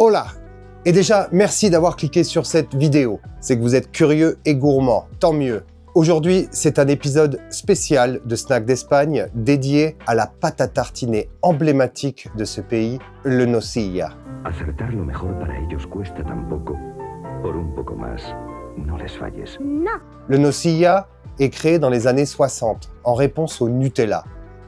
Hola! Et déjà, merci d'avoir cliqué sur cette vidéo. C'est que vous êtes curieux et gourmand, tant mieux. Aujourd'hui, c'est un épisode spécial de Snack d'Espagne dédié à la pâte à tartiner emblématique de ce pays, le nocilla. Acertar lo mejor para ellos cuesta tan poco. Por un poco más, no les falles. Non. Le nocilla est créé dans les années 60, en réponse au Nutella.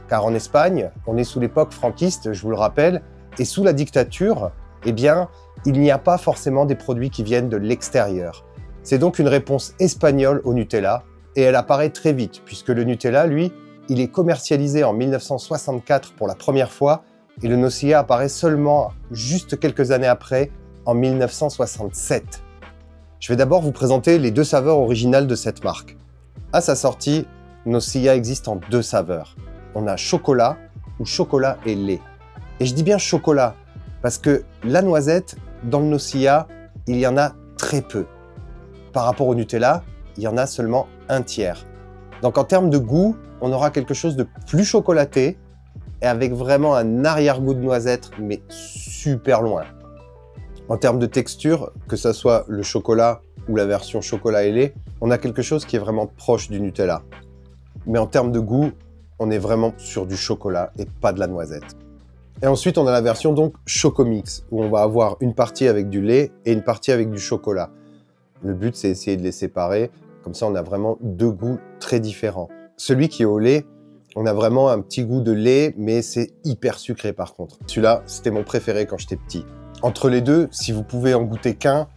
Car en Espagne, on est sous l'époque franquiste, je vous le rappelle, et sous la dictature, eh bien, il n'y a pas forcément des produits qui viennent de l'extérieur. C'est donc une réponse espagnole au Nutella, et elle apparaît très vite, puisque le Nutella, lui, il est commercialisé en 1964 pour la première fois, et le nocilla apparaît seulement juste quelques années après, en 1967. Je vais d'abord vous présenter les deux saveurs originales de cette marque. À sa sortie, nocilla existe en deux saveurs. On a chocolat ou chocolat et lait. Et je dis bien chocolat, parce que la noisette, dans le nocilla, il y en a très peu. Par rapport au Nutella, il y en a seulement un tiers. Donc en termes de goût, on aura quelque chose de plus chocolaté et avec vraiment un arrière-goût de noisette, mais super loin. En termes de texture, que ce soit le chocolat ou la version chocolat et lait, on a quelque chose qui est vraiment proche du Nutella. Mais en termes de goût, on est vraiment sur du chocolat et pas de la noisette. Et ensuite, on a la version donc Chocomix, où on va avoir une partie avec du lait et une partie avec du chocolat. Le but, c'est essayer de les séparer. Comme ça, on a vraiment deux goûts très différents. Celui qui est au lait, on a vraiment un petit goût de lait, mais c'est hyper sucré par contre. Celui-là, c'était mon préféré quand j'étais petit. Entre les deux, si vous pouvez en goûter qu'un,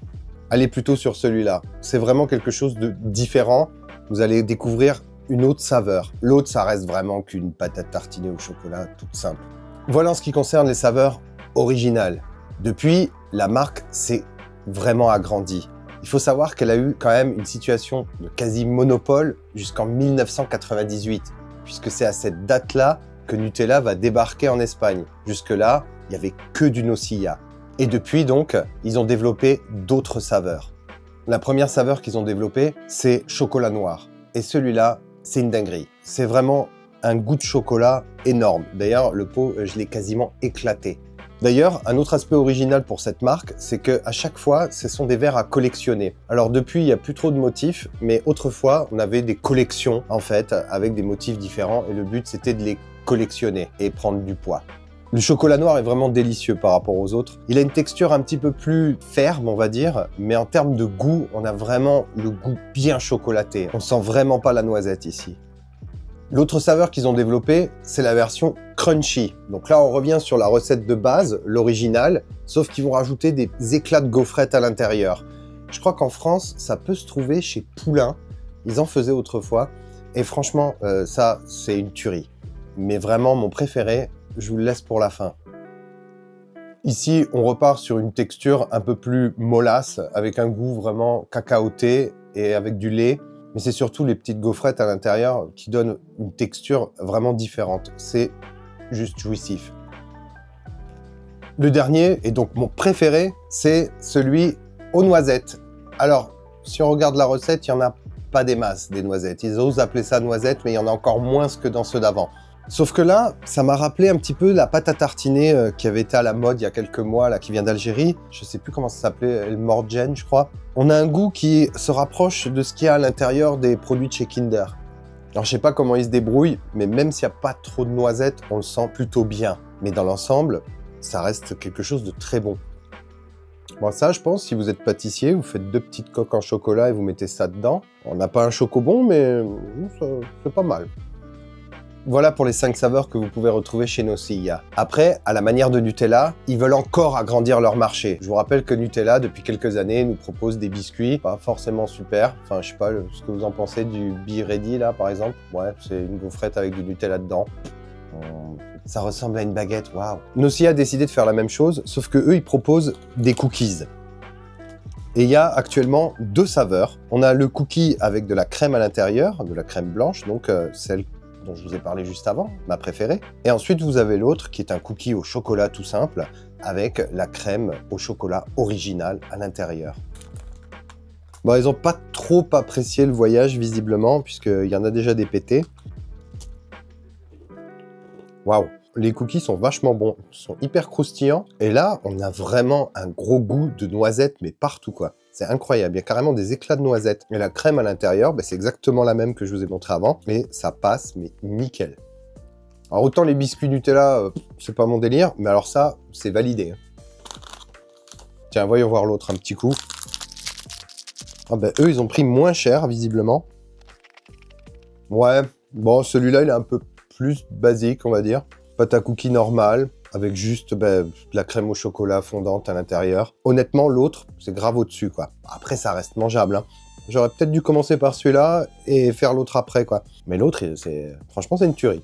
allez plutôt sur celui-là. C'est vraiment quelque chose de différent. Vous allez découvrir une autre saveur. L'autre, ça reste vraiment qu'une pâte à tartiner au chocolat toute simple. Voilà en ce qui concerne les saveurs originales. Depuis, la marque s'est vraiment agrandie. Il faut savoir qu'elle a eu quand même une situation de quasi-monopole jusqu'en 1998, puisque c'est à cette date-là que Nutella va débarquer en Espagne. Jusque-là, il n'y avait que du nocilla. Et depuis, donc, ils ont développé d'autres saveurs. La première saveur qu'ils ont développée, c'est chocolat noir. Et celui-là, c'est une dinguerie. C'est vraiment un goût de chocolat énorme. D'ailleurs, le pot, je l'ai quasiment éclaté. D'ailleurs, un autre aspect original pour cette marque, c'est qu'à chaque fois, ce sont des verres à collectionner. Alors depuis, il n'y a plus trop de motifs, mais autrefois, on avait des collections, en fait, avec des motifs différents, et le but, c'était de les collectionner et prendre du poids. Le chocolat noir est vraiment délicieux par rapport aux autres. Il a une texture un petit peu plus ferme, on va dire, mais en termes de goût, on a vraiment le goût bien chocolaté. On sent vraiment pas la noisette ici. L'autre saveur qu'ils ont développée, c'est la version crunchy. Donc là, on revient sur la recette de base, l'original, sauf qu'ils vont rajouter des éclats de gaufrettes à l'intérieur. Je crois qu'en France, ça peut se trouver chez Poulain. Ils en faisaient autrefois. Et franchement, ça, c'est une tuerie. Mais vraiment, mon préféré, je vous le laisse pour la fin. Ici, on repart sur une texture un peu plus mollasse, avec un goût vraiment cacaoté et avec du lait. Mais c'est surtout les petites gaufrettes à l'intérieur qui donnent une texture vraiment différente. C'est juste jouissif. Le dernier, et donc mon préféré, c'est celui aux noisettes. Alors, si on regarde la recette, il n'y en a pas des masses, des noisettes. Ils osent appeler ça noisette, mais il y en a encore moins que dans ceux d'avant. Sauf que là, ça m'a rappelé un petit peu la pâte à tartiner qui avait été à la mode il y a quelques mois, là, qui vient d'Algérie. Je sais plus comment ça s'appelait, El Morgen, je crois. On a un goût qui se rapproche de ce qu'il y a à l'intérieur des produits de chez Kinder. Alors, je sais pas comment ils se débrouillent, mais même s'il n'y a pas trop de noisettes, on le sent plutôt bien. Mais dans l'ensemble, ça reste quelque chose de très bon. Bon, ça, je pense, si vous êtes pâtissier, vous faites deux petites coques en chocolat et vous mettez ça dedans. On n'a pas un chocobon, mais c'est pas mal. Voilà pour les 5 saveurs que vous pouvez retrouver chez Nocilla. Après, à la manière de Nutella, ils veulent encore agrandir leur marché. Je vous rappelle que Nutella, depuis quelques années, nous propose des biscuits pas forcément super. Enfin, je sais pas ce que vous en pensez du Be Ready, là, par exemple. Ouais, c'est une gaufrette avec du Nutella dedans. Ça ressemble à une baguette, waouh. Nocilla a décidé de faire la même chose, sauf que eux, ils proposent des cookies. Et il y a actuellement 2 saveurs. On a le cookie avec de la crème à l'intérieur, de la crème blanche, donc celle dont je vous ai parlé juste avant, ma préférée. Et ensuite, vous avez l'autre qui est un cookie au chocolat tout simple, avec la crème au chocolat original à l'intérieur. Bon, ils n'ont pas trop apprécié le voyage, visiblement, puisqu'il y en a déjà des pétés. Waouh! les cookies sont vachement bons, ils sont hyper croustillants. Et là, on a vraiment un gros goût de noisettes, mais partout quoi. C'est incroyable, il y a carrément des éclats de noisettes. Et la crème à l'intérieur, c'est exactement la même que je vous ai montré avant, mais ça passe, mais nickel. Alors autant les biscuits Nutella, c'est pas mon délire, mais alors ça, c'est validé. Tiens, voyons voir l'autre un petit coup. Ah eux, ils ont pris moins cher, visiblement. Ouais, bon, celui-là, il est un peu plus basique, on va dire. Pâte à cookies normale, avec juste de la crème au chocolat fondante à l'intérieur. Honnêtement, l'autre, c'est grave au-dessus, quoi. Après, ça reste mangeable, hein. J'aurais peut-être dû commencer par celui-là et faire l'autre après, quoi. Mais l'autre, franchement, c'est une tuerie.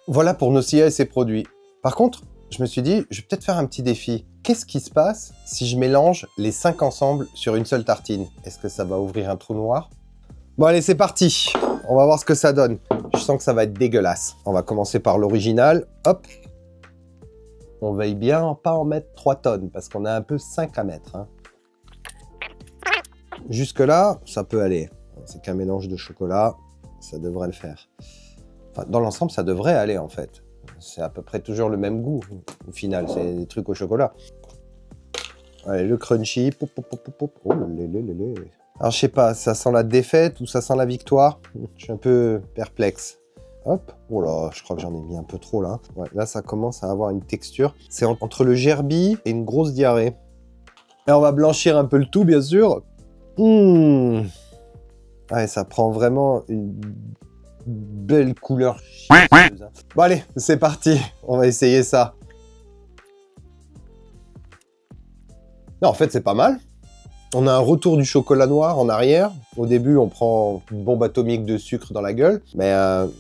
Voilà pour Nossia et ses produits. Par contre, je me suis dit, je vais peut-être faire un petit défi. Qu'est-ce qui se passe si je mélange les 5 ensemble sur une seule tartine? Est-ce que ça va ouvrir un trou noir? Bon, allez, c'est parti. On va voir ce que ça donne. Je sens que ça va être dégueulasse. On va commencer par l'original. Hop. On veille bien pas en mettre 3 tonnes, parce qu'on a un peu 5 à mettre, hein. Jusque-là, ça peut aller. C'est qu'un mélange de chocolat, ça devrait le faire. Enfin, dans l'ensemble, ça devrait aller, en fait. C'est à peu près toujours le même goût, au final. C'est des trucs au chocolat. Allez, le crunchy. Pop, pop, pop, pop. Oh, lé. Alors, je sais pas, ça sent la défaite ou ça sent la victoire? Je suis un peu perplexe. Hop. Oh là, je crois que j'en ai mis un peu trop, là. Ouais, là, ça commence à avoir une texture. C'est entre le gerbi et une grosse diarrhée. Et on va blanchir un peu le tout, bien sûr. Ouais, ça prend vraiment une belle couleur chieuse. Bon allez, c'est parti, on va essayer ça. Non, en fait, c'est pas mal. On a un retour du chocolat noir en arrière. Au début, on prend une bombe atomique de sucre dans la gueule. Mais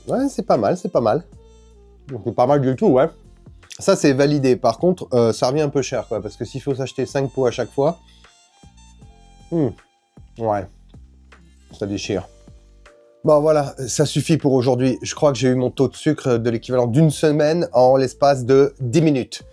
ouais, c'est pas mal, c'est pas mal. C'est pas mal du tout, ouais. Ça, c'est validé. Par contre, ça revient un peu cher, quoi. Parce que s'il faut s'acheter 5 pots à chaque fois... ouais, ça déchire. Bon voilà, ça suffit pour aujourd'hui. Je crois que j'ai eu mon taux de sucre de l'équivalent d'une semaine en l'espace de 10 minutes.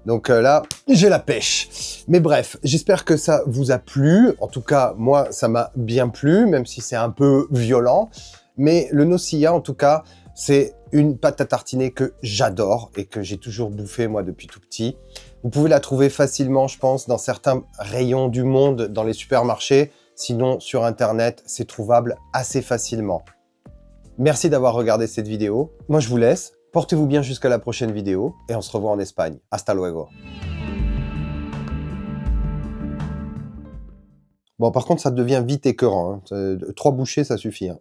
Donc là, j'ai la pêche. Mais bref, j'espère que ça vous a plu. En tout cas, moi, ça m'a bien plu, même si c'est un peu violent. Mais le Nossia, en tout cas, c'est une pâte à tartiner que j'adore et que j'ai toujours bouffé, moi, depuis tout petit. Vous pouvez la trouver facilement, je pense, dans certains rayons du monde, dans les supermarchés. Sinon, sur Internet, c'est trouvable assez facilement. Merci d'avoir regardé cette vidéo. Moi, je vous laisse. Portez-vous bien jusqu'à la prochaine vidéo et on se revoit en Espagne. Hasta luego. Bon, par contre, ça devient vite écœurant, hein. 3 bouchées, ça suffit, hein.